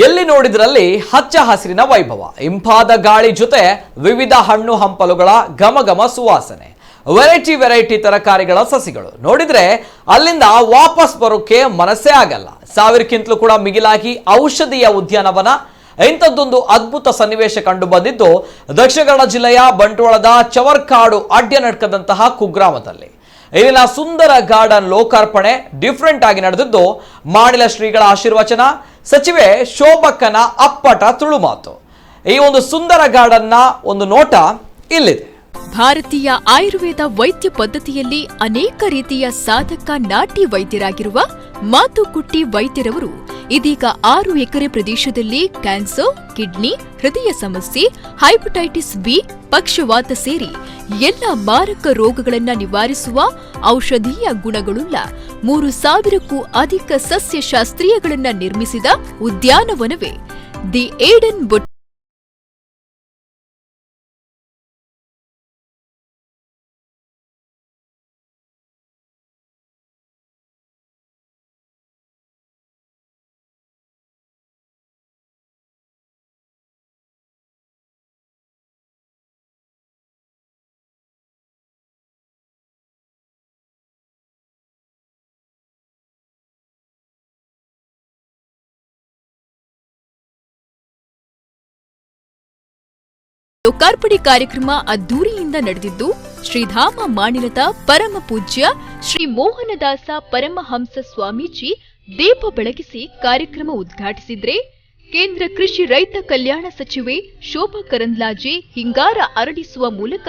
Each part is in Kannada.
ಎಲ್ಲಿ ನೋಡಿದ್ರಲ್ಲಿ ಹಚ್ಚ ಹಸಿರಿನ ವೈಭವ, ಇಂಪಾದ ಗಾಳಿ ಜೊತೆ ವಿವಿಧ ಹಣ್ಣು ಹಂಪಲುಗಳ ಘಮಘಮ ಸುವಾಸನೆ, ವೆರೈಟಿ ತರಕಾರಿಗಳ ಸಸಿಗಳು ನೋಡಿದ್ರೆ ಅಲ್ಲಿಂದ ವಾಪಸ್ ಬರೋಕೆ ಮನಸ್ಸೇ ಆಗಲ್ಲ. 1000ಕ್ಕಿಂತಲೂ ಕೂಡ ಮಿಗಿಲಾಗಿ ಔಷಧೀಯ ಉದ್ಯಾನವನ, ಇಂಥದ್ದೊಂದು ಅದ್ಭುತ ಸನ್ನಿವೇಶ ಕಂಡು ಬಂದಿದ್ದು ದಕ್ಷಿಣ ಕನ್ನಡ ಜಿಲ್ಲೆಯ ಬಂಟ್ವಾಳದ ಚವರ್ಕಾಡು ಅಡ್ಯನಡ್ಕದಂತಹ ಕುಗ್ರಾಮದಲ್ಲಿ. ಇಲ್ಲಿನ ಸುಂದರ ಗಾರ್ಡನ್ ಲೋಕಾರ್ಪಣೆ ಡಿಫರೆಂಟ್ ಆಗಿ ನಡೆದಿದ್ದು ಮಾಡಿಲ ಶ್ರೀಗಳ ಆಶೀರ್ವಚನ, ಸಚಿವೆ ಶೋಭಕ್ಕನ ಅಪ್ಪಟ ತುಳುಮಾತು. ಈ ಒಂದು ಸುಂದರ ಗಾರ್ಡನ್ನ ಒಂದು ನೋಟ ಇಲ್ಲಿದೆ. ಭಾರತೀಯ ಆಯುರ್ವೇದ ವೈದ್ಯ ಪದ್ಧತಿಯಲ್ಲಿ ಅನೇಕ ರೀತಿಯ ಸಾಧಕ ನಾಟಿ ವೈದ್ಯರಾಗಿರುವ ಮಾತುಕುಟ್ಟಿ ವೈದ್ಯರವರು ಇದೀಗ 6 ಎಕರೆ ಪ್ರದೇಶದಲ್ಲಿ ಕ್ಯಾನ್ಸರ್, ಕಿಡ್ನಿ, ಹೃದಯ ಸಮಸ್ಯೆ, ಹೈಪಟೈಟಿಸ್ ಬಿ, ಪಕ್ಷವಾತ ಸೇರಿ ಎಲ್ಲ ಮಾರಕ ರೋಗಗಳನ್ನು ನಿವಾರಿಸುವ ಔಷಧೀಯ ಗುಣಗಳುಳ್ಳ 3000ಕ್ಕೂ ಅಧಿಕ ಸಸ್ಯಶಾಸ್ತ್ರೀಯಗಳನ್ನು ನಿರ್ಮಿಸಿದ ಉದ್ಯಾನವನವೇ ದಿ ಏಡನ್ ಲೋಕಾರ್ಪಣೆ ಕಾರ್ಯಕ್ರಮ ಅದ್ದೂರಿಯಿಂದ ನಡೆದಿದ್ದು ಶ್ರೀಧಾಮ ಮಾಣಿಲದ ಪರಮ ಪೂಜ್ಯ ಶ್ರೀ ಮೋಹನದಾಸ ಪರಮಹಂಸ ಸ್ವಾಮೀಜಿ ದೀಪ ಬೆಳಗಿಸಿ ಕಾರ್ಯಕ್ರಮ ಉದ್ಘಾಟಿಸಿದ್ರೆ, ಕೇಂದ್ರ ಕೃಷಿ ರೈತ ಕಲ್ಯಾಣ ಸಚಿವೆ ಶೋಭಾ ಕರಂದ್ಲಾಜೆ ಹಿಂಗಾರ ಅರಳಿಸುವ ಮೂಲಕ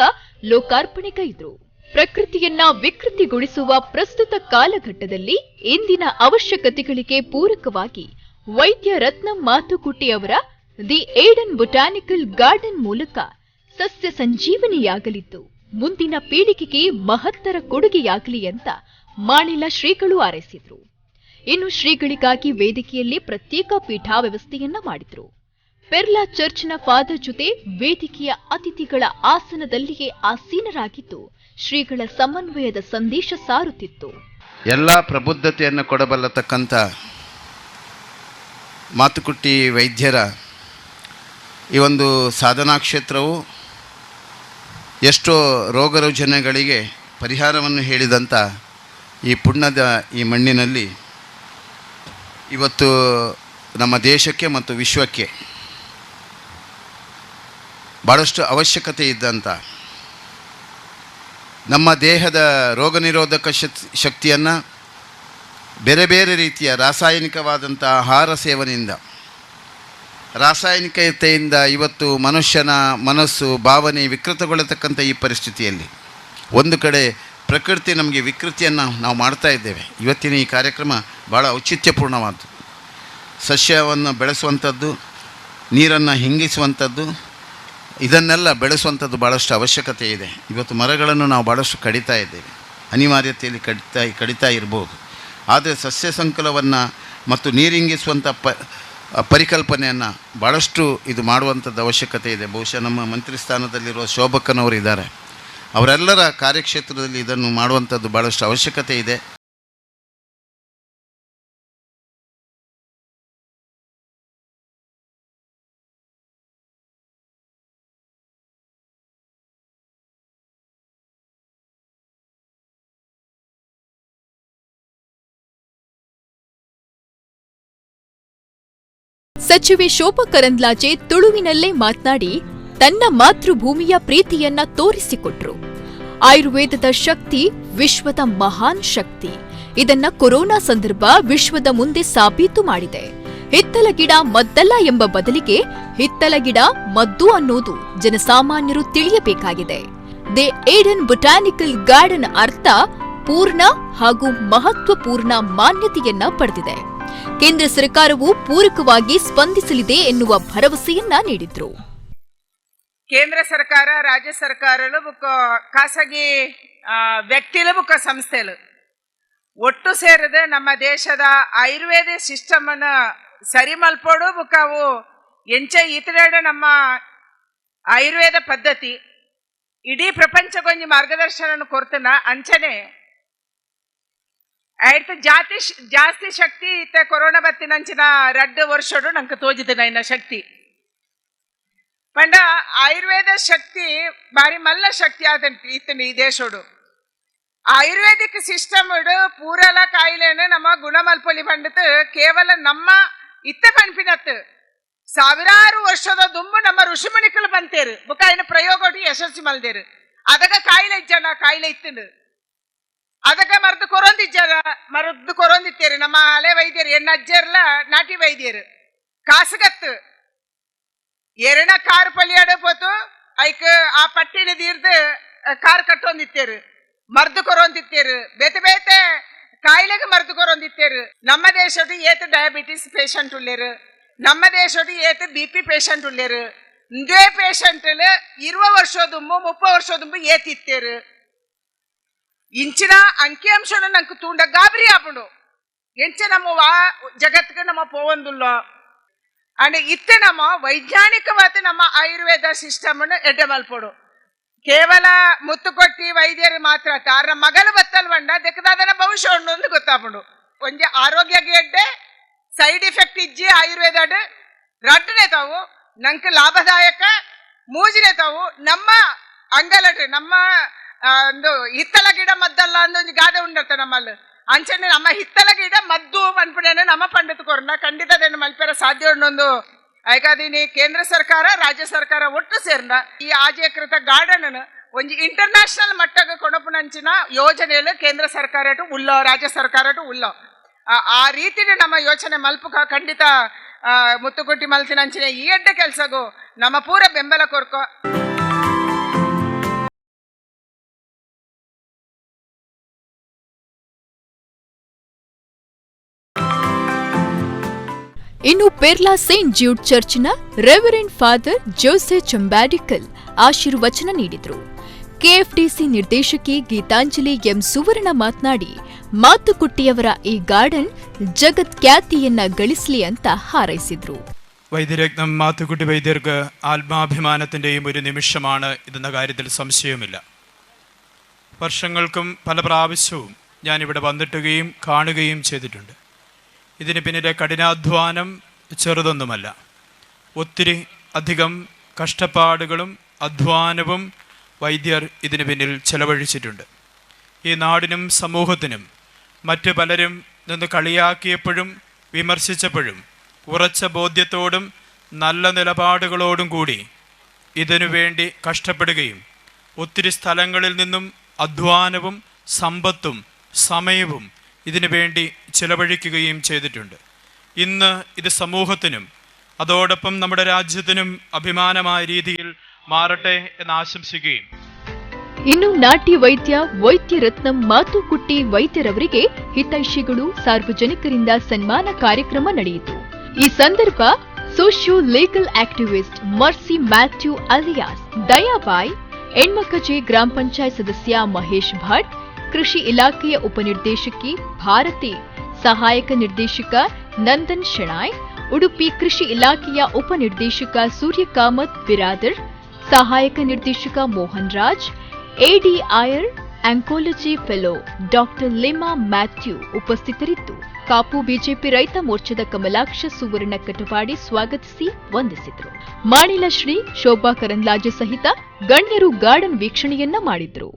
ಲೋಕಾರ್ಪಣೆಗೈದರು. ಪ್ರಕೃತಿಯನ್ನ ವಿಕೃತಿಗೊಳಿಸುವ ಪ್ರಸ್ತುತ ಕಾಲಘಟ್ಟದಲ್ಲಿ ಇಂದಿನ ಅವಶ್ಯಕತೆಗಳಿಗೆ ಪೂರಕವಾಗಿ ವೈದ್ಯ ರತ್ನ ಮಾತುಕುಟ್ಟಿ ಅವರ ದಿ ಏಡನ್ ಬೊಟಾನಿಕಲ್ ಗಾರ್ಡನ್ ಮೂಲಕ ಸಸ್ಯ ಸಂಜೀವನಿಯಾಗಲಿದ್ದು ಮುಂದಿನ ಪೀಳಿಗೆಗೆ ಮಹತ್ತರ ಕೊಡುಗೆಯಾಗಲಿ ಅಂತ ಮಾಣಿಲ ಶ್ರೀಗಳು ಹಾರೈಸಿದ್ರು. ಇನ್ನು ಶ್ರೀಗಳಿಗಾಗಿ ವೇದಿಕೆಯಲ್ಲಿ ಪ್ರತ್ಯೇಕ ಪೀಠಾ ವ್ಯವಸ್ಥೆಯನ್ನ ಮಾಡಿದ್ರು. ಪೆರ್ಲಾ ಚರ್ಚ್ನ ಫಾದರ್ ಜೊತೆ ವೇದಿಕೆಯ ಅತಿಥಿಗಳ ಆಸನದಲ್ಲಿಯೇ ಆಸೀನರಾಗಿದ್ದು ಶ್ರೀಗಳ ಸಮನ್ವಯದ ಸಂದೇಶ ಸಾರುತ್ತಿತ್ತು. ಎಲ್ಲ ಪ್ರಬುದ್ಧತೆಯನ್ನು ಕೊಡಬಲ್ಲತಕ್ಕಂಥ ಮಾತುಕುಟ್ಟಿ ವೈದ್ಯರ ಈ ಒಂದು ಸಾಧನಾ ಕ್ಷೇತ್ರವು ಎಷ್ಟೋ ರೋಗ ರುಜಿನಗಳಿಗೆ ಪರಿಹಾರವನ್ನು ಹೇಳಿದಂಥ ಈ ಪುಣ್ಯದ ಈ ಮಣ್ಣಿನಲ್ಲಿ ಇವತ್ತು ನಮ್ಮ ದೇಶಕ್ಕೆ ಮತ್ತು ವಿಶ್ವಕ್ಕೆ ಭಾಳಷ್ಟು ಅವಶ್ಯಕತೆ ಇದ್ದಂಥ ನಮ್ಮ ದೇಹದ ರೋಗ ನಿರೋಧಕ ಶಕ್ತಿಯನ್ನು ಬೇರೆ ಬೇರೆ ರೀತಿಯ ರಾಸಾಯನಿಕವಾದಂಥ ಆಹಾರ ಸೇವನೆಯಿಂದ, ರಾಸಾಯನಿಕತೆಯಿಂದ ಇವತ್ತು ಮನುಷ್ಯನ ಮನಸ್ಸು ಭಾವನೆ ವಿಕೃತಗೊಳ್ಳತಕ್ಕಂಥ ಈ ಪರಿಸ್ಥಿತಿಯಲ್ಲಿ ಒಂದು ಕಡೆ ಪ್ರಕೃತಿ ನಮಗೆ ವಿಕೃತಿಯನ್ನು ನಾವು ಮಾಡ್ತಾ ಇದ್ದೇವೆ. ಇವತ್ತಿನ ಈ ಕಾರ್ಯಕ್ರಮ ಭಾಳ ಔಚಿತ್ಯಪೂರ್ಣವಾದ್ದು. ಸಸ್ಯವನ್ನು ಬೆಳೆಸುವಂಥದ್ದು, ನೀರನ್ನು ಹಿಂಗಿಸುವಂಥದ್ದು, ಇದನ್ನೆಲ್ಲ ಬೆಳೆಸುವಂಥದ್ದು ಭಾಳಷ್ಟು ಅವಶ್ಯಕತೆ ಇದೆ. ಇವತ್ತು ಮರಗಳನ್ನು ನಾವು ಭಾಳಷ್ಟು ಕಡಿತಾ ಇದ್ದೇವೆ, ಅನಿವಾರ್ಯತೆಯಲ್ಲಿ ಕಡಿತಾ ಇರ್ಬೋದು. ಆದರೆ ಸಸ್ಯ ಸಂಕುಲವನ್ನು ಮತ್ತು ನೀರಿಂಗಿಸುವಂಥ ಪರಿಕಲ್ಪನೆಯನ್ನು ಭಾಳಷ್ಟು ಇದು ಮಾಡುವಂಥದ್ದು ಅವಶ್ಯಕತೆ ಇದೆ. ಬಹುಶಃ ನಮ್ಮ ಮಂತ್ರಿ ಸ್ಥಾನದಲ್ಲಿರುವ ಶೋಭಕ್ಕನವರು ಇದ್ದಾರೆ, ಅವರೆಲ್ಲರ ಕಾರ್ಯಕ್ಷೇತ್ರದಲ್ಲಿ ಇದನ್ನು ಮಾಡುವಂಥದ್ದು ಭಾಳಷ್ಟು ಅವಶ್ಯಕತೆ ಇದೆ. ಸಚಿವೆ ಶೋಭಾ ಕರಂದ್ಲಾಜೆ ತುಳುವಿನಲ್ಲೇ ಮಾತನಾಡಿ ತನ್ನ ಮಾತೃಭೂಮಿಯ ಪ್ರೀತಿಯನ್ನ ತೋರಿಸಿಕೊಟ್ರು. ಆಯುರ್ವೇದದ ಶಕ್ತಿ ವಿಶ್ವದ ಮಹಾನ್ ಶಕ್ತಿ. ಇದನ್ನ ಕೊರೋನಾ ಸಂದರ್ಭ ವಿಶ್ವದ ಮುಂದೆ ಸಾಬೀತು ಮಾಡಿದೆ. ಹಿತ್ತಲ ಗಿಡ ಮದ್ದಲ್ಲ ಎಂಬ ಬದಲಿಗೆ ಹಿತ್ತಲ ಗಿಡ ಮದ್ದು ಅನ್ನೋದು ಜನಸಾಮಾನ್ಯರು ತಿಳಿಯಬೇಕಾಗಿದೆ. ದಿ ಏಡನ್ ಬೊಟಾನಿಕಲ್ ಗಾರ್ಡನ್ ಅರ್ಥ ಪೂರ್ಣ ಹಾಗೂ ಮಹತ್ವಪೂರ್ಣ ಮಾನ್ಯತೆಯನ್ನ ಪಡೆದಿದೆ. ಕೇಂದ್ರ ಸರ್ಕಾರವು ಪೂರಕವಾಗಿ ಸ್ಪಂದಿಸಲಿದೆ ಎನ್ನುವ ಭರವಸೆಯನ್ನ ನೀಡಿದ್ರು. కేంద్ర సర్కార రాజ్య సర్కారులు ఒక ಖಾಸಗಿ ವ್ಯಕ್ತಿలు ఒక ಸಂಸ್ಥೆలు ಒಟ್ಟು ಸೇರಿದ ನಮ್ಮ ದೇಶದ ಆಯುರ್ವೇದ ಸಿಸ್ಟಮ್ ಅನ್ನು ಸರಿ ಮಲ್ಪೋಡು ಅವು ಎಂಚ ಈತನಾಡ ನಮ್ಮ ಆಯುರ್ವೇದ ಪದ್ಧತಿ ಇಡೀ ಪ್ರಪಂಚಕ್ಕೊಂದು ಮಾರ್ಗದರ್ಶನ ಕೊಡ್ತಾನ. ಅಂಚನೆ ಆಯ್ತು ಜಾಸ್ತಿ ಶಕ್ತಿ ಇತ್ತೆ ಕೊರೋನಾ ಬತ್ತಿನಂಚಿನ 2 ವರ್ಷಡು ನಂಗೆ ತೋಜಿದ ನೈನ ಶಕ್ತಿ ಪಂಡ ಆಯುರ್ವೇದ ಶಕ್ತಿ ಬಾರಿ ಮಲ್ಲ ಶಕ್ತಿ ಆದಂತ ಇತ್ತನ ಈ ದೇಶಡು ಆಯುರ್ವೇದಿಕ್ ಸಿಸ್ಟಮ್ ಪೂರಲ ಕಾಯಿಲೆನ ನಮ್ಮ ಗುಣಮಲ್ಪೊಲಿ ಬಂಡತ್ ಕೇವಲ ನಮ್ಮ ಇತ್ತ ಕಣ್ಪಿನತ್ ಸಾವಿರಾರು ವರ್ಷದ ದುಂಬು ನಮ್ಮ ಋಷಿಮುನಿಕಲು ಬಂತೇರು ಬುಕ್ಕ ఆయన ಪ್ರಯೋಗ ಯಶಸ್ವಿ ಮಲ್ದೇರು ಅದಗ ಕಾಯಿಲೆ ಇಜ್ಜನ ಕಾಯಿಲೆ ಇತ್ತಂಡು ಅದಗ ಮರದ್ದು ಕೊರೊಂದಿತ್ತೇರು ನಮ್ಮ ಹಳೆ ವೈದ್ಯರು ಎಣ್ಣಜ್ಜರ್ಲ ನಾಟಿ ವೈದ್ಯರು ಕಾಸಗತ್ತು ಎರಣ ಕಾರ್ ಪಲಿಯಾಡ ಪೋತು ಐಕ್ ಆ ಪಟ್ಟಿನ ದೀರ್ದು ಕಾರ್ ಕಟ್ಟೊಂದಿತ್ತೇರು ಮರ್ದು ಕೊರೊಂದಿತ್ತೇರು ಬೇತೆ ಕಾಯಿಲೆಗೆ ಮರ್ದು ಕೊರೊಂದಿತ್ತೇರು ನಮ್ಮ ದೇಶದ ಏತ್ ಡಯಾಬಿಟಿಸ್ ಪೇಷಂಟ್ ಉಳ್ಳೇರು ನಮ್ಮ ದೇಶದ ಏತ್ BP ಪೇಷಂಟ್ ಉಳ್ಳೇರು ಇಂದೇ ಪೇಷಂಟ್ 20 ವರ್ಷದುಂಬು 30 ವರ್ಷದುಂಬು ಏತಿತ್ತೇರು ಇಂಚಿನ ಅಂಕಿಅಂಶನು ನಂಗೆ ತೂಂಡ ಗಾಬರಿ ಆಪುಂಡು ಎಂಚ ನಮ್ಮ ಜಗತ್ಗೆ ನಮ್ಮ ಪೋವಂದುಲ್ಲ ಅಂಡ್ ಇತ್ತೆ ನಮ್ಮ ವೈಜ್ಞಾನಿಕವಾದ ನಮ್ಮ ಆಯುರ್ವೇದ ಸಿಸ್ಟಮ್ ಎಡ್ಡೆ ಮಲ್ಪೋಡು ಕೇವಲ ಮುತ್ತು ಕೊಟ್ಟಿ ವೈದ್ಯರು ಮಾತ್ರ ತಾರ ಮಗಲು ಬತ್ತಲ್ವಂಡ ದೆಕ್ಕದಾದನ ಭವಿಷ್ಯ ಉಂಡು ಅಂತ ಗೊತ್ತಾಪುಂಡು ಒಂಜೆ ಆರೋಗ್ಯಗೆ ಎಡ್ಡೆ ಸೈಡ್ ಎಫೆಕ್ಟ್ ಇಜ್ಜಿ ಆಯುರ್ವೇದ ರಡ್ಡನೆ ತಾವು ನಂಗೆ ಲಾಭದಾಯಕ ಮೂಜಿನೆ ತಾವು ನಮ್ಮ ಅಂಗಲಡ್ರಿ ನಮ್ಮ ಒಂದು ಹಿತ್ತಲ ಗಿಡ ಮದ್ದಲ್ಲ ಅಂದೊಂದು ಗಾದೆ ಉಂಡತ್ತ ನಮ್ಮಲ್ಲಿ ಅಂಚನೆ ನಮ್ಮ ಹಿತ್ತಲ ಗಿಡ ಮದ್ದು ಅನ್ಪಡೇನೆ ನಮ್ಮ ಪಂಡಿತ ಕೊರನ ಖಂಡಿತದೇನು ಮಲ್ಪೆರ ಸಾಧ್ಯ ಉಂಡೊಂದು ಐಕಾದೀನಿ ಕೇಂದ್ರ ಸರ್ಕಾರ ರಾಜ್ಯ ಸರ್ಕಾರ ಒಟ್ಟು ಸೇರ್ನ ಈ ಆಜೀಕೃತ ಗಾರ್ಡನ್ ಒಂಜಿ ಇಂಟರ್ನ್ಯಾಷನಲ್ ಮಟ್ಟಗೆ ಕೊಡಪುನಂಚಿನ ಯೋಜನೆಗಳು ಕೇಂದ್ರ ಸರ್ಕಾರ ಉಳ್ಳೋ ರಾಜ್ಯ ಸರ್ಕಾರ ಉಳ್ಳೋ ಆ ರೀತಿ ನಮ್ಮ ಯೋಚನೆ ಮಲ್ಪಕ ಖಂಡಿತ ಮುತ್ತುಗುಟ್ಟಿ ಮಲ್ತಿನಂಚಿನ ಈ ಎಡ್ಡೆ ಕೆಲ್ಸಗೂ ನಮ್ಮ ಪೂರ ಬೆಂಬಲ ಕೊರ್ಕೋ. ಇನ್ನು ಪೆರ್ಲಾ ಸೇಂಟ್ ಜ್ಯೂಡ್ ಚರ್ಚ್ನ ರೆವರೆಂಡ್ ಫಾದರ್ ಜೋಸೆ ಚಂಬಾಡಿಕಲ್ ಆಶೀರ್ವಚನ ನೀಡಿದರು. ಕೆಎಫ್ಡಿಸಿ ನಿರ್ದೇಶಕಿ ಗೀತಾಂಜಲಿ ಎಂ ಸುವರ್ಣ ಮಾತನಾಡಿ, ಮಾತುಕುಟ್ಟಿಯವರ ಈ ಗಾರ್ಡನ್ ಜಗತ್ ಖ್ಯಾತಿಯನ್ನ ಗಳಿಸಲಿ ಅಂತ ಹಾರೈಸಿದ್ರು. വൈദ്യരത്നം മാത്തുക്കുട്ടി വൈദ്യർക്ക് ആത്മാഭിമാനത്തിൻ്റെയും ഒരു നിമിഷമാണ് ഇതെന്ന കാര്യത്തിൽ സംശയവുമില്ല. വർഷങ്ങൾക്കും പല പ്രാവശ്യവും ഞാനിവിടെ വന്നിട്ടുകയും കാണുകയും ചെയ്തിട്ടുണ്ട്. ഇതിന് പിന്നിലെ കഠിനാധ്വാനം ചെറുതൊന്നുമല്ല. ഒത്തിരി അധികം കഷ്ടപ്പാടുകളും അധ്വാനവും വൈദ്യർ ഇതിന് പിന്നിൽ ചെലവഴിച്ചിട്ടുണ്ട്. ഈ നാടിനും സമൂഹത്തിനും മറ്റു പലരും നിന്ന് കളിയാക്കിയപ്പോഴും വിമർശിച്ചപ്പോഴും ഉറച്ച ബോധ്യത്തോടും നല്ല നിലപാടുകളോടും കൂടി ഇതിനു വേണ്ടി കഷ്ടപ്പെടുകയും ഒത്തിരി സ്ഥലങ്ങളിൽ നിന്നും അധ്വാനവും സമ്പത്തും സമയവും ഇതിനു വേണ്ടി ചിലവഴിക്കുകയും ചെയ്തിട്ടുണ്ട്. ഇന്ന് ഇത് സമൂഹത്തിനും അതോടൊപ്പം നമ്മുടെ രാജ്യത്തിനും അഭിമാനമായ രീതിയിൽ ಮಾರಟೆ ಎಂದು ಆಶಂಸಿക്കുകയും. ಇನ್ನು ನಾಟ್ಯ ವೈದ್ಯ ರತ್ನಂ ಮಾತುಕುಟ್ಟಿ ವೈದ್ಯರವರಿಗೆ ಹಿತೈಷಿಗಳು ಸಾರ್ವಜನಿಕರಿಂದ ಸನ್ಮಾನ ಕಾರ್ಯಕ್ರಮ ನಡೆಯಿತು. ಈ ಸಂದರ್ಭ socio legal activist Mercy Mathew alias Dayabai, Enmakaje ಗ್ರಾಮ ಪಂಚಾಯತ್ ಸದಸ್ಯ ಮಹೇಶ್ ಭಟ್, ಕೃಷಿ ಇಲಾಖೆಯ ಉಪನಿರ್ದೇಶಕಿ ಭಾರತಿ, ಸಹಾಯಕ ನಿರ್ದೇಶಕ ನಂದನ್ ಶೆಣಾಯ್, ಉಡುಪಿ ಕೃಷಿ ಇಲಾಖೆಯ ಉಪನಿರ್ದೇಶಕ ಸೂರ್ಯಕಾಮತ್ ಬಿರಾದರ್, ಸಹಾಯಕ ನಿರ್ದೇಶಕ Mohan Raj, ADIR oncology fellow doctor Lima Mathew ಉಪಸ್ಥಿತರಿದ್ದು, ಕಾಪು ಬಿಜೆಪಿ ರೈತ ಮೋರ್ಚಾದ ಕಮಲಾಕ್ಷ ಸುವರ್ಣ ಕಟವಾಡಿ ಸ್ವಾಗತಿಸಿ ವಂದಿಸಿದರು. ಮಾಣಿಲ ಶ್ರೀ ಶೋಭಾ ಕರಂದ್ಲಾಜೆ ಸಹಿತ ಗಣ್ಯರು ಗಾರ್ಡನ್ ವೀಕ್ಷಣೆಯನ್ನ ಮಾಡಿದ್ರು.